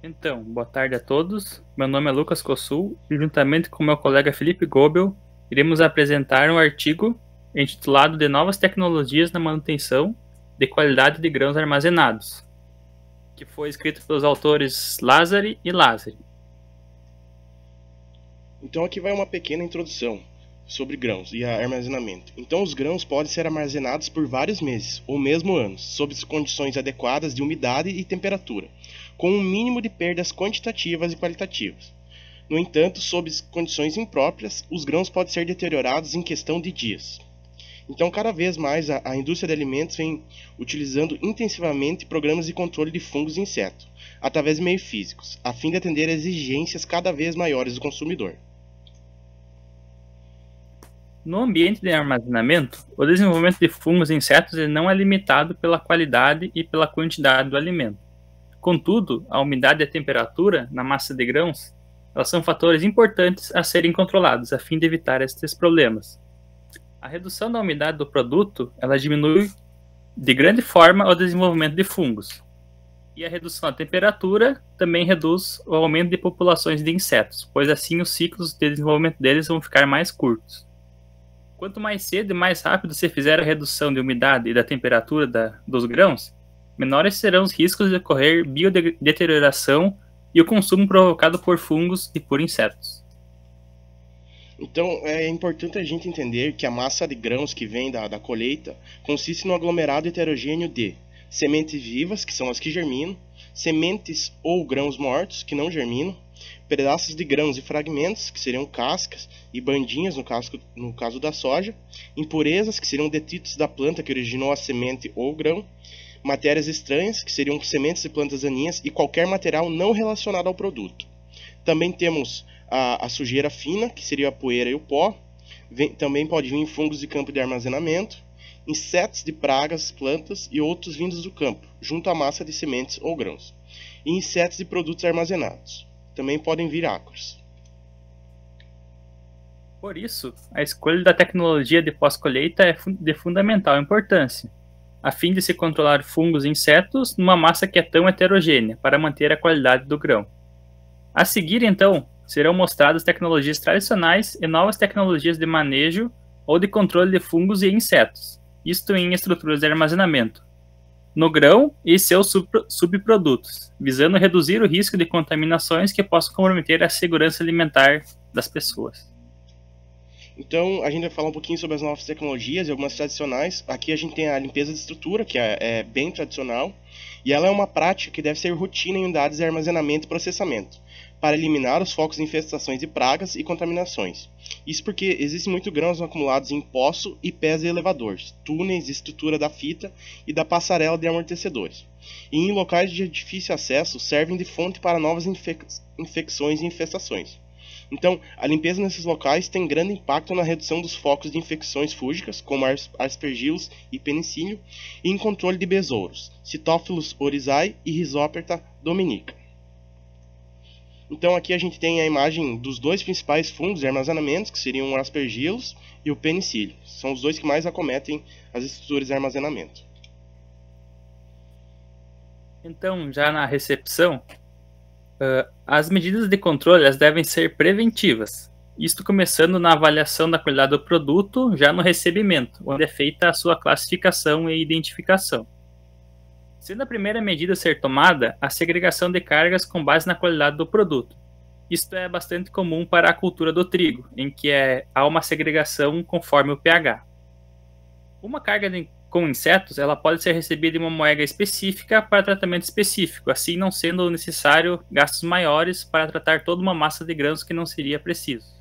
Então, boa tarde a todos. Meu nome é Lucas Cossul e, juntamente com meu colega Felipe Gobel, iremos apresentar um artigo intitulado de Novas Tecnologias na Manutenção de Qualidade de Grãos Armazenados, que foi escrito pelos autores Lázari e Lázari. Então aqui vai uma pequena introdução sobre grãos e armazenamento. Então os grãos podem ser armazenados por vários meses ou mesmo anos, sob condições adequadas de umidade e temperatura, com um mínimo de perdas quantitativas e qualitativas. No entanto, sob condições impróprias, os grãos podem ser deteriorados em questão de dias. Então, cada vez mais, a indústria de alimentos vem utilizando intensivamente programas de controle de fungos e insetos, através de meios físicos, a fim de atender a exigências cada vez maiores do consumidor. No ambiente de armazenamento, o desenvolvimento de fungos e insetos não é limitado pela qualidade e pela quantidade do alimento. Contudo, a umidade e a temperatura na massa de grãos, elas são fatores importantes a serem controlados a fim de evitar estes problemas. A redução da umidade do produto, ela diminui de grande forma o desenvolvimento de fungos. E a redução da temperatura também reduz o aumento de populações de insetos, pois assim os ciclos de desenvolvimento deles vão ficar mais curtos. Quanto mais cedo e mais rápido se fizer a redução de umidade e da temperatura dos grãos, menores serão os riscos de ocorrer biodeterioração e o consumo provocado por fungos e por insetos. Então é importante a gente entender que a massa de grãos que vem da colheita consiste no aglomerado heterogêneo de sementes vivas, que são as que germinam, sementes ou grãos mortos, que não germinam, pedaços de grãos e fragmentos, que seriam cascas e bandinhas, no caso da soja, impurezas, que seriam detritos da planta que originou a semente ou grão, matérias estranhas, que seriam sementes de plantas daninhas e qualquer material não relacionado ao produto. Também temos a sujeira fina, que seria a poeira e o pó. Também pode vir fungos de campo de armazenamento, insetos de pragas, plantas e outros vindos do campo, junto à massa de sementes ou grãos, e insetos de produtos armazenados. Também podem vir ácaros. Por isso, a escolha da tecnologia de pós-colheita é de fundamental importância, a fim de se controlar fungos e insetos numa massa que é tão heterogênea, para manter a qualidade do grão. A seguir, então, serão mostradas tecnologias tradicionais e novas tecnologias de manejo ou de controle de fungos e insetos, isto em estruturas de armazenamento, no grão e seus subprodutos, visando reduzir o risco de contaminações que possam comprometer a segurança alimentar das pessoas. Então, a gente vai falar um pouquinho sobre as novas tecnologias e algumas tradicionais. Aqui a gente tem a limpeza de estrutura, que é bem tradicional, e ela é uma prática que deve ser rotina em unidades de armazenamento e processamento, para eliminar os focos de infestações de pragas e contaminações. Isso porque existem muitos grãos acumulados em poço e pés de elevadores, túneis, estrutura da fita e da passarela de amortecedores. E em locais de difícil acesso servem de fonte para novas infecções e infestações. Então, a limpeza nesses locais tem grande impacto na redução dos focos de infecções fúngicas, como aspergilos e penicílio, e em controle de besouros, Cytophilus oryzae e Rhizoperta dominica. Então aqui a gente tem a imagem dos dois principais fungos de armazenamento, que seriam o aspergilos e o penicílio. São os dois que mais acometem as estruturas de armazenamento. Então, já na recepção, as medidas de controle elas devem ser preventivas, isto começando na avaliação da qualidade do produto, já no recebimento, onde é feita a sua classificação e identificação. Sendo a primeira medida a ser tomada, a segregação de cargas com base na qualidade do produto. Isto é bastante comum para a cultura do trigo, em que há uma segregação conforme o pH. Uma carga com insetos ela pode ser recebida em uma moega específica para tratamento específico, assim não sendo necessário gastos maiores para tratar toda uma massa de grãos que não seria preciso.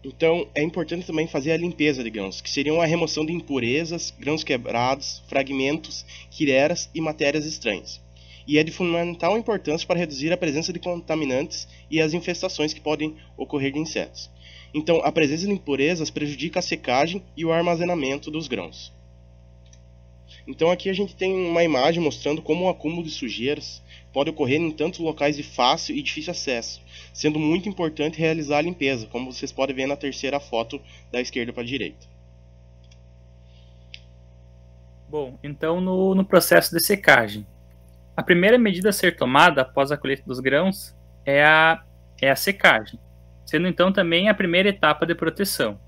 Então é importante também fazer a limpeza de grãos, que seriam a remoção de impurezas, grãos quebrados, fragmentos, quireras e matérias estranhas. E é de fundamental importância para reduzir a presença de contaminantes e as infestações que podem ocorrer de insetos. Então, a presença de impurezas prejudica a secagem e o armazenamento dos grãos. Então aqui a gente tem uma imagem mostrando como o acúmulo de sujeiras pode ocorrer em tantos locais de fácil e difícil acesso, sendo muito importante realizar a limpeza, como vocês podem ver na terceira foto da esquerda para a direita. Bom, então no processo de secagem, A primeira medida a ser tomada após a colheita dos grãos é a secagem, sendo então também a primeira etapa de proteção.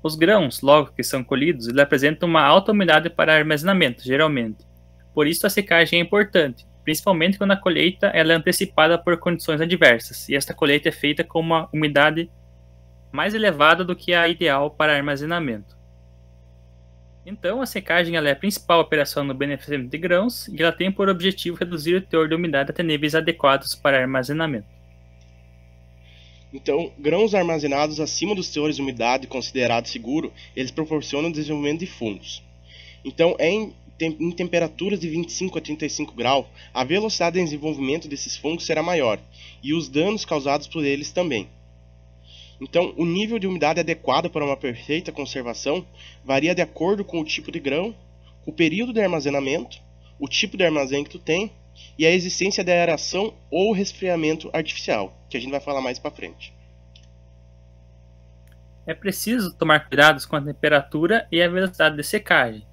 Os grãos, logo que são colhidos, eles apresentam uma alta umidade para armazenamento, geralmente. Por isso a secagem é importante, principalmente quando a colheita ela é antecipada por condições adversas, e esta colheita é feita com uma umidade mais elevada do que a ideal para armazenamento. Então, a secagem ela é a principal operação no beneficiamento de grãos e ela tem por objetivo reduzir o teor de umidade até níveis adequados para armazenamento. Então, grãos armazenados acima dos teores de umidade considerado seguro, eles proporcionam o desenvolvimento de fungos. Então, em temperaturas de 25 a 35 graus, a velocidade de desenvolvimento desses fungos será maior, e os danos causados por eles também. Então, o nível de umidade adequado para uma perfeita conservação varia de acordo com o tipo de grão, o período de armazenamento, o tipo de armazém que tu tem e a existência da aeração ou resfriamento artificial, que a gente vai falar mais para frente. É preciso tomar cuidados com a temperatura e a velocidade de secagem,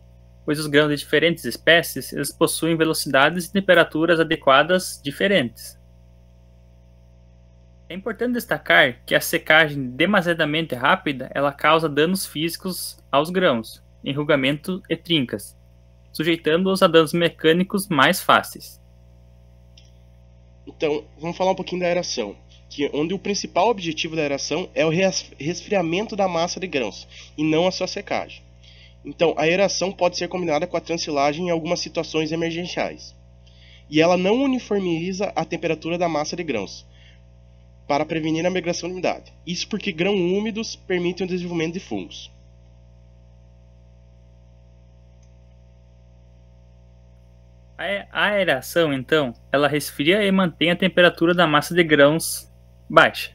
pois os grãos de diferentes espécies eles possuem velocidades e temperaturas adequadas diferentes. É importante destacar que a secagem demasiadamente rápida ela causa danos físicos aos grãos, enrugamento e trincas, sujeitando-os a danos mecânicos mais fáceis. Então, vamos falar um pouquinho da aeração, onde o principal objetivo da aeração é o resfriamento da massa de grãos, e não a sua secagem. Então, a aeração pode ser combinada com a transilagem em algumas situações emergenciais. E ela não uniformiza a temperatura da massa de grãos, para prevenir a migração de umidade. Isso porque grãos úmidos permitem o desenvolvimento de fungos. A aeração, então, ela resfria e mantém a temperatura da massa de grãos baixa.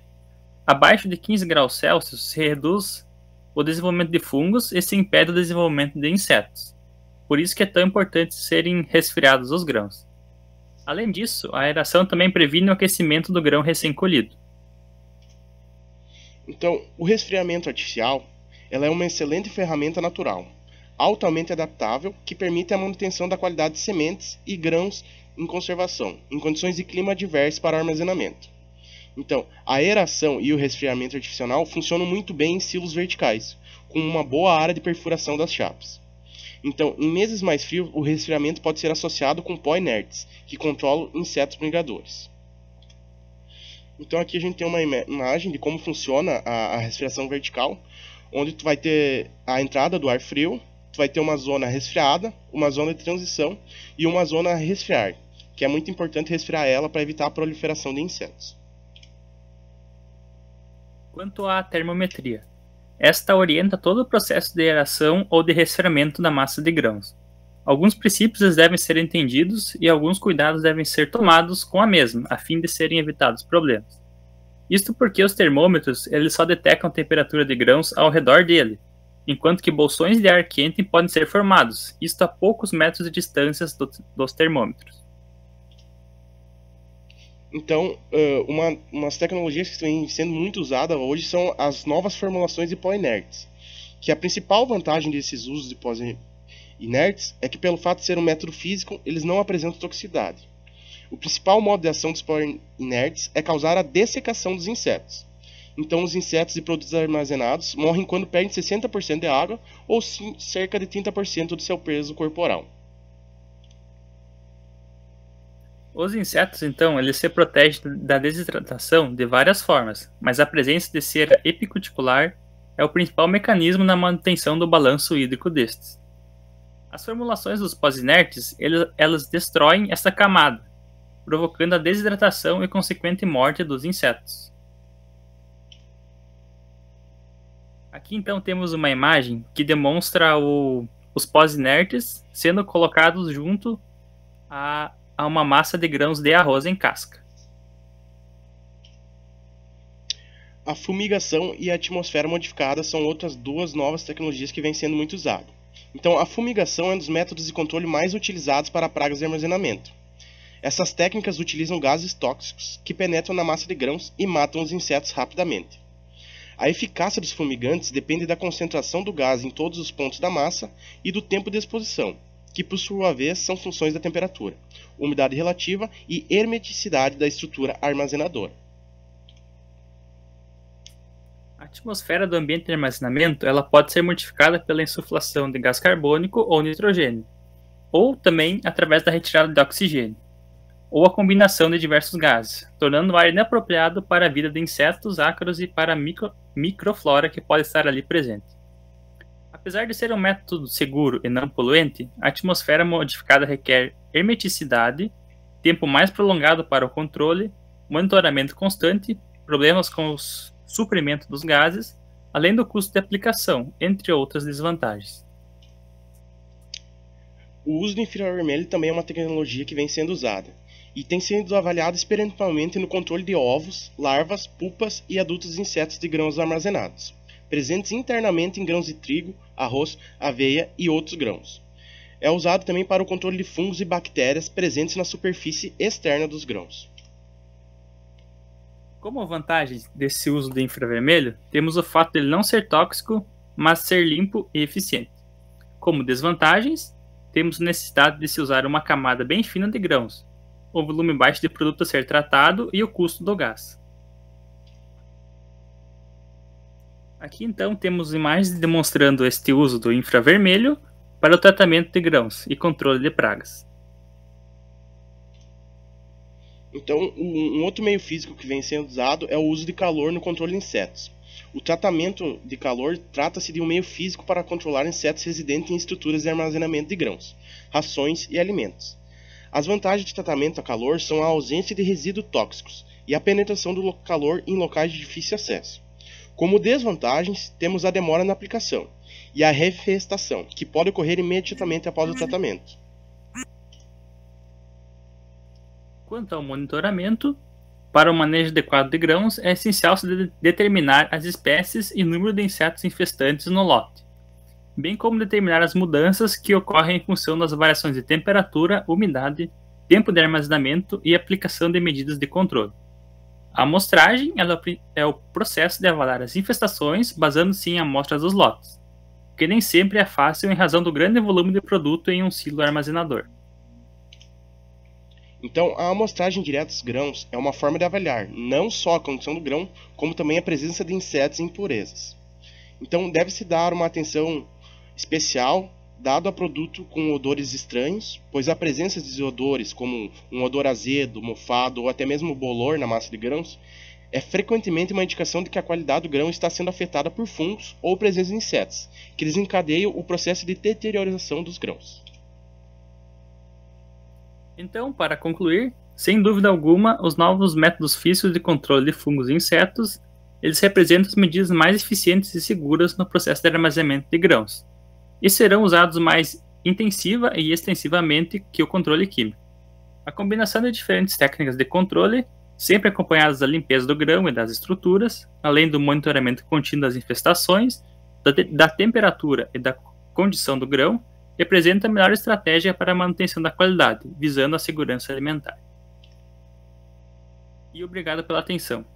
Abaixo de 15 graus Celsius se reduz o desenvolvimento de fungos e se impede o desenvolvimento de insetos. Por isso que é tão importante serem resfriados os grãos. Além disso, a aeração também previne o aquecimento do grão recém-colhido. Então, o resfriamento artificial ela é uma excelente ferramenta natural, altamente adaptável, que permite a manutenção da qualidade de sementes e grãos em conservação, em condições de clima adverso para armazenamento. Então, a aeração e o resfriamento artificial funcionam muito bem em silos verticais, com uma boa área de perfuração das chapas. Então, em meses mais frios, o resfriamento pode ser associado com pó inertes, que controlam insetos migradores. Então, aqui a gente tem uma imagem de como funciona a resfriação vertical, onde tu vai ter a entrada do ar frio, tu vai ter uma zona resfriada, uma zona de transição e uma zona a resfriar, que é muito importante resfriar ela para evitar a proliferação de insetos. Quanto à termometria, esta orienta todo o processo de aeração ou de resfriamento da massa de grãos. Alguns princípios devem ser entendidos e alguns cuidados devem ser tomados com a mesma, a fim de serem evitados problemas. Isto porque os termômetros eles só detectam a temperatura de grãos ao redor dele, enquanto que bolsões de ar quente podem ser formados, isto a poucos metros de distância dos termômetros. Então, umas tecnologias que estão sendo muito usadas hoje são as novas formulações de pó inertes, que a principal vantagem desses usos de pós inertes é que, pelo fato de ser um método físico, eles não apresentam toxicidade. O principal modo de ação dos pó inertes é causar a dessecação dos insetos. Então, os insetos e produtos armazenados morrem quando perdem 60% de água ou cerca de 30% do seu peso corporal. Os insetos, então, eles se protegem da desidratação de várias formas, mas a presença de cera epicuticular é o principal mecanismo na manutenção do balanço hídrico destes. As formulações dos pós-inertes, elas destroem essa camada, provocando a desidratação e consequente morte dos insetos. Aqui, então, temos uma imagem que demonstra os pós-inertes sendo colocados junto a uma massa de grãos de arroz em casca. A fumigação e a atmosfera modificada são outras duas novas tecnologias que vêm sendo muito usadas. Então, a fumigação é um dos métodos de controle mais utilizados para pragas de armazenamento. Essas técnicas utilizam gases tóxicos que penetram na massa de grãos e matam os insetos rapidamente. A eficácia dos fumigantes depende da concentração do gás em todos os pontos da massa e do tempo de exposição. que por sua vez são funções da temperatura, umidade relativa e hermeticidade da estrutura armazenadora. A atmosfera do ambiente de armazenamento ela pode ser modificada pela insuflação de gás carbônico ou nitrogênio, ou também através da retirada de oxigênio, ou a combinação de diversos gases, tornando o ar inapropriado para a vida de insetos, ácaros e para a microflora que pode estar ali presente. Apesar de ser um método seguro e não poluente, a atmosfera modificada requer hermeticidade, tempo mais prolongado para o controle, monitoramento constante, problemas com o suprimento dos gases, além do custo de aplicação, entre outras desvantagens. O uso do infravermelho também é uma tecnologia que vem sendo usada e tem sido avaliada experimentalmente no controle de ovos, larvas, pupas e adultos de insetos de grãos armazenados, presentes internamente em grãos de trigo, arroz, aveia e outros grãos. É usado também para o controle de fungos e bactérias presentes na superfície externa dos grãos. Como vantagens desse uso do infravermelho, temos o fato de ele não ser tóxico, mas ser limpo e eficiente. Como desvantagens, temos necessidade de se usar uma camada bem fina de grãos, o volume baixo de produto a ser tratado e o custo do gás. Aqui então temos imagens demonstrando este uso do infravermelho para o tratamento de grãos e controle de pragas. Então, um outro meio físico que vem sendo usado é o uso de calor no controle de insetos. O tratamento de calor trata-se de um meio físico para controlar insetos residentes em estruturas de armazenamento de grãos, rações e alimentos. As vantagens de tratamento a calor são a ausência de resíduos tóxicos e a penetração do calor em locais de difícil acesso. Como desvantagens, temos a demora na aplicação e a refestação, que pode ocorrer imediatamente após o tratamento. Quanto ao monitoramento, para o manejo adequado de grãos, é essencial se determinar as espécies e número de insetos infestantes no lote, bem como determinar as mudanças que ocorrem em função das variações de temperatura, umidade, tempo de armazenamento e aplicação de medidas de controle. A amostragem é o processo de avaliar as infestações basando-se em amostras dos lotes, que nem sempre é fácil em razão do grande volume de produto em um silo armazenador. Então, a amostragem direta dos grãos é uma forma de avaliar não só a condição do grão, como também a presença de insetos e impurezas. Então, deve-se dar uma atenção especial dado a produto com odores estranhos, pois a presença de odores como um odor azedo, mofado ou até mesmo bolor na massa de grãos é frequentemente uma indicação de que a qualidade do grão está sendo afetada por fungos ou presença de insetos, que desencadeiam o processo de deteriorização dos grãos. Então, para concluir, sem dúvida alguma, os novos métodos físicos de controle de fungos e insetos, eles representam as medidas mais eficientes e seguras no processo de armazenamento de grãos, e serão usados mais intensiva e extensivamente que o controle químico. A combinação de diferentes técnicas de controle, sempre acompanhadas da limpeza do grão e das estruturas, além do monitoramento contínuo das infestações, da temperatura e da condição do grão, representa a melhor estratégia para a manutenção da qualidade, visando a segurança alimentar. E obrigado pela atenção.